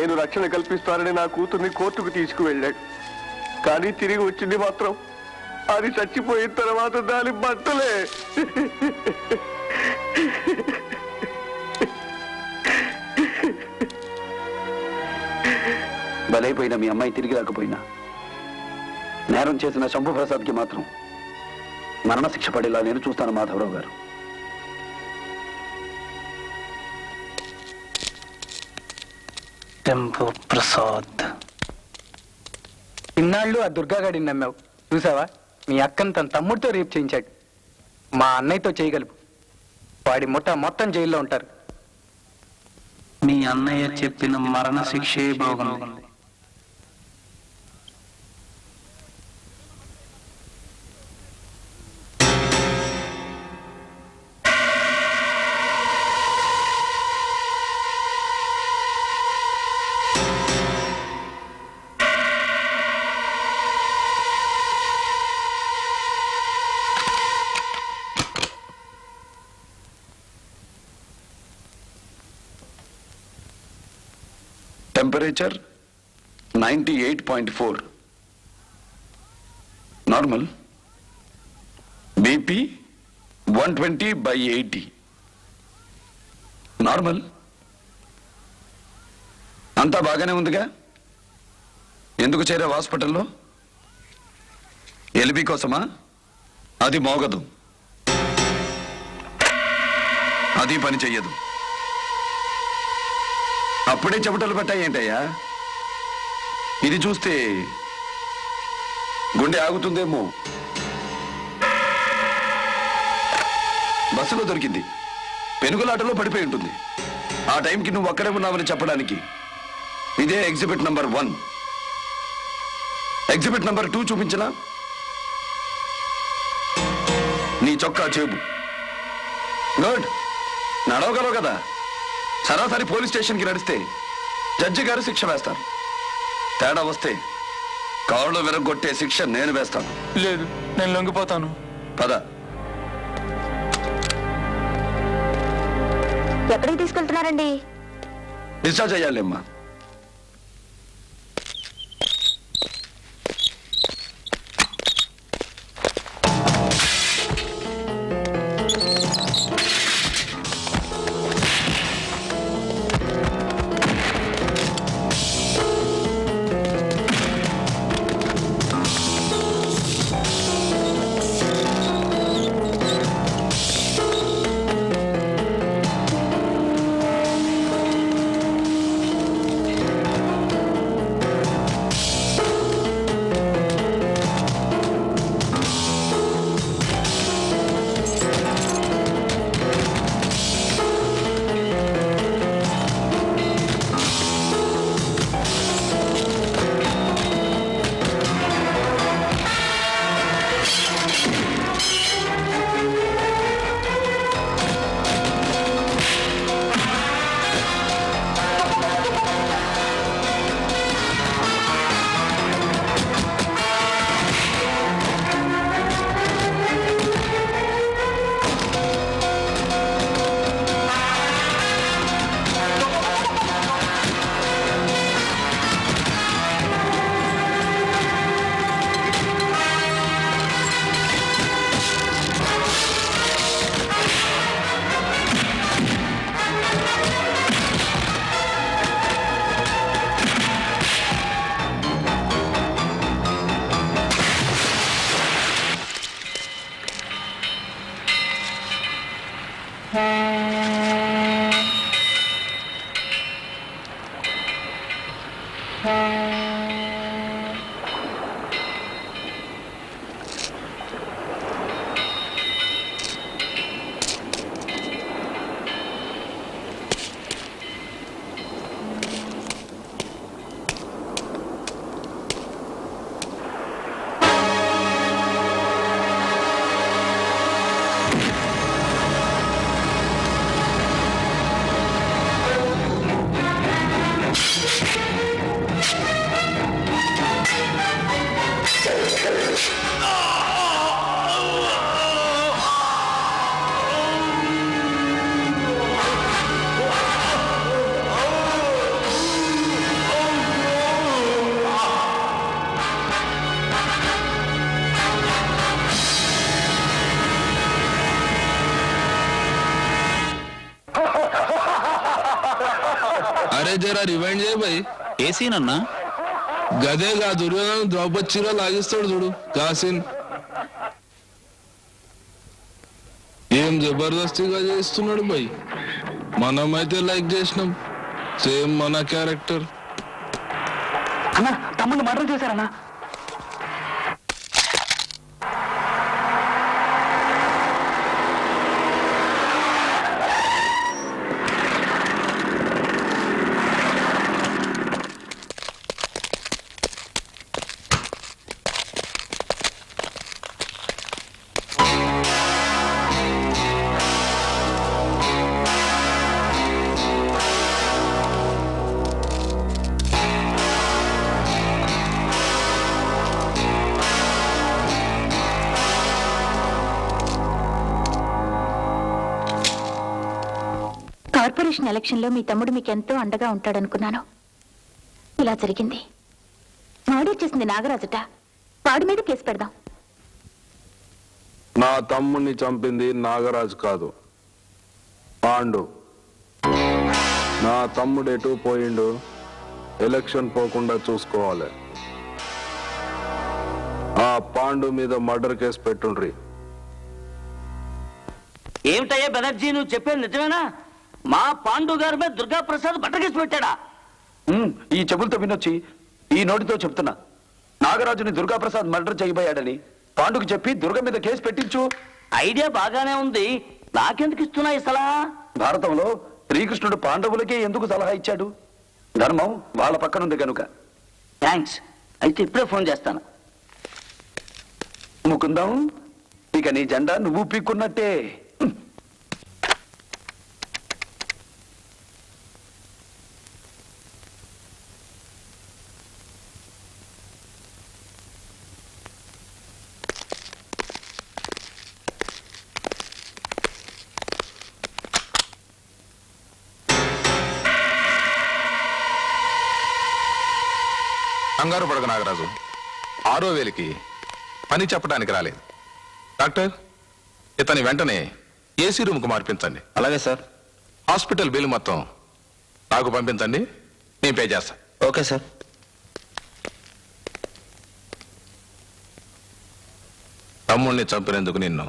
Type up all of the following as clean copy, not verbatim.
నేను రక్షణ కల్పిస్తానని నా కూతుర్ని కోర్టుకు తీసుకువెళ్ళాడు. కానీ తిరిగి వచ్చింది మాత్రం అది చచ్చిపోయిన తర్వాత దాని బట్టలే. బలైపోయిన మీ అమ్మాయి తిరిగి రాకపోయినా నేరం చేసిన శంభుప్రసాద్కి మాత్రం మరణశిక్ష పడేలా నేను చూస్తాను మాధవరావు గారు. శంభుప్రసాద్, ఇన్నాళ్ళు ఆ దుర్గాగాడిని నమ్మావు చూసావా? మీ అక్కను తన తమ్ముడితో రేపు చేయించాడు. మా అన్నయ్యతో చేయగలవు. వాడి ముఠా మొత్తం జైల్లో ఉంటారు. మీ అన్నయ్య చెప్పిన మరణ శిక్షే బాగుంది. Temperature 98.4, normal. BP 120/80, normal. అంతా బాగానే ఉందిగా? ఎందుకు చేరావు హాస్పిటల్లో? ఎల్బీ కోసమా? అది మోగదు, అది పని చెయ్యదు. అప్పుడే చెమటలు పట్టాయేంటయ్యా? ఇది చూస్తే గుండె ఆగుతుందేమో. బస్సులో దొరికింది, పెనుగులాటలో పడిపోయి ఉంటుంది. ఆ టైంకి నువ్వు అక్కడే ఉన్నావని చెప్పడానికి ఇదే ఎగ్జిబిట్ నంబర్ 1. ఎగ్జిబిట్ నంబర్ 2 చూపించినా? నీ చొక్కా చేబు. గుడ్, నడవగలవు కదా. సరాసరి పోలీస్ స్టేషన్కి నడిస్తే జడ్జి గారు శిక్ష వేస్తారు. తేడా వస్తే కాళ్ళు విరగొట్టే శిక్ష నేను వేస్తాను. లేదు, నేను లొంగిపోతాను. పద. ఎక్కడికి తీసుకెళ్తున్నారండి? డిశ్చార్జ్ అయ్యాలేమ్మా. జరా రివైండ్ చేయ భయ్. ఏ సీన్ అన్నా? గదేగా దుర్యోధన ద్రౌపది చీర లాగిస్తాడు చూడు కాసిన్. ఏం జబర్దస్తిగా చేస్తున్నాడు భయ్. మనమైతే లైక్ చేసినాం. సేమ్ మన క్యారెక్టర్. అన్నా తమ్ముడు మర్డర్ చేశారన్నా. కార్పొరేషన్ ఎలక్షన్ లో మీ తమ్ముడు మీకెంతో అండగా ఉంటాడనుకున్నాను. ఇలా జరిగింది. మర్డర్ చేసింది నాగరాజుట. వాడి మీద కేసు పెడదాం. నా తమ్ముడిని చంపింది నాగరాజు కాదు, పాండు. నా తమ్ముడు ఎటు పోయిండు, ఎలక్షన్ పోకుండా చూసుకోవాలి. ఆ పాండు మీద మర్డర్ కేసు పెట్టుండ్రి. ఏమిటయ్యా బెనర్జీ, నువ్వు చెప్పేది నిజమేనా? మా పాండు గారి మీద దుర్గా ప్రసాద్ బట్టకేసి పెట్టాడా? ఈ చెవులతో వినొచ్చి ఈ నోటితో చెప్తున్నా. నాగరాజుని దుర్గాప్రసాద్ మర్డర్ చేయబోయాడని పాండుకు చెప్పి దుర్గ మీద కేసు పెట్టించు. ఐడియా బాగానే ఉంది, నాకెందుకు ఇస్తున్నా ఈ సలహా? భారతంలో శ్రీకృష్ణుడు పాండవులకే ఎందుకు సలహా ఇచ్చాడు? ధర్మం వాళ్ళ పక్కనుంది కనుక. థ్యాంక్స్. అయితే ఇప్పుడే ఫోన్ చేస్తాను. ముకుందాం, ఇక నీ జెండా నువ్వు పీక్కున్నట్టే. కంగారు పడక నాగరాజు, 6వ వేలికి పని చెప్పడానికి రాలేదు. డాక్టర్, ఇతని వెంటనే ఏసీ రూమ్కు మార్పించండి. అలాగే సార్. హాస్పిటల్ బిల్ మొత్తం నాకు పంపించండి, నేను పే చేస్తాను. Okay sir. తమ్ముణ్ణి చంపినందుకు నిన్ను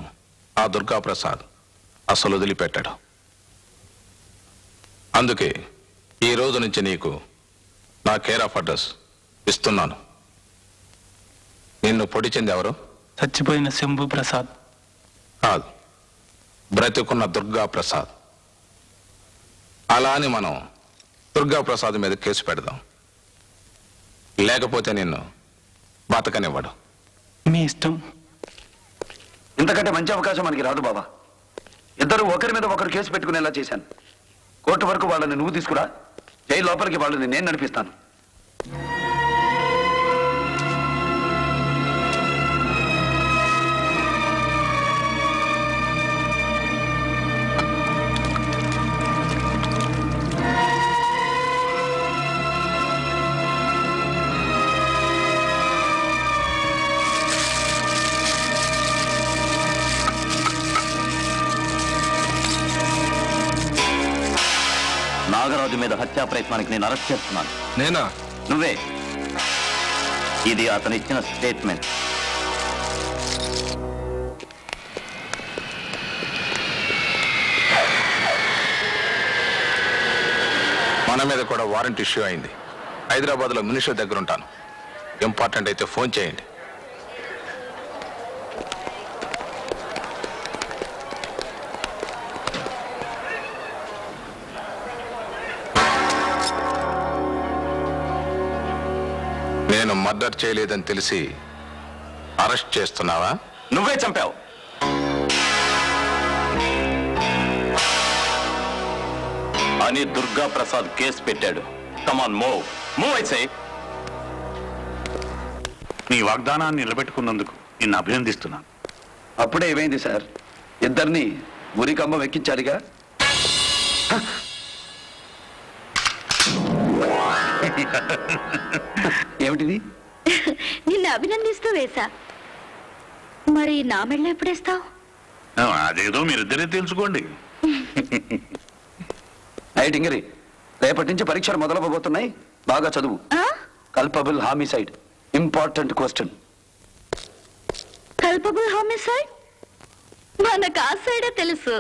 ఆ దుర్గాప్రసాద్ అసలు వదిలిపెట్టాడు. అందుకే ఈ రోజు నుంచి నీకు నా కేర్ ఆఫ్ అడ్రస్ ఇస్తున్నాను. నిన్ను పొడిచింది ఎవరు? చచ్చిపోయిన శంభు ప్రసాద్. కాదు, బ్రతికున్న దుర్గా ప్రసాద్. అలా అని మనం దుర్గా ప్రసాద్ మీద కేసు పెడదాం, లేకపోతే నిన్ను బతకనివ్వడు. మీ ఇష్టం. ఇంతకంటే మంచి అవకాశం మనకి రాదు బాబా. ఇద్దరు ఒకరి మీద ఒకరు కేసు పెట్టుకునేలా చేశాను. కోర్టు వరకు వాళ్ళని నువ్వు తీసుకురా, జైలు లోపలికి వాళ్ళని నేను నడిపిస్తాను. నాగరాజు మీద హత్యా ప్రయత్నానికి నేను అరెస్ట్ చేస్తున్నాను. నేనా? నువ్వే. ఇది అతను ఇచ్చిన స్టేట్మెంట్. మన మీద కూడా వారెంట్ ఇష్యూ అయింది. హైదరాబాద్లో మినిస్టర్ దగ్గర ఉంటాను. ఇంపార్టెంట్ అయితే ఫోన్ చేయండి. నేను మర్డర్ చేయలేదని తెలిసి అరెస్ట్ చేస్తున్నావా? నువ్వే చంపావు. అని దుర్గా ప్రసాద్ కేసు పెట్టాడు. కమాన్ మూవ్ మూవ్ అయితే. నీ వాగ్దానాన్ని నిలబెట్టుకున్నందుకు నిన్ను అభినందిస్తున్నాను. అప్పుడే ఏమైంది సార్? ఇద్దరిని ఉరికమ్మ వెక్కించాలిగా. ఏమిటిది? నిన్ను అభినందిస్తూ వేశా. మరి నా మెళ్ళ ఎప్పుడేస్తావు? అదేదో మీరిద్దరే తెలుసుకోండి. టింగరి, రేపటి నుంచి పరీక్షలు మొదలవబోతున్నాయి, బాగా చదువు. Culpable homicide, important question. Culpable homicide మనకు ఆ సైడే తెలుసు.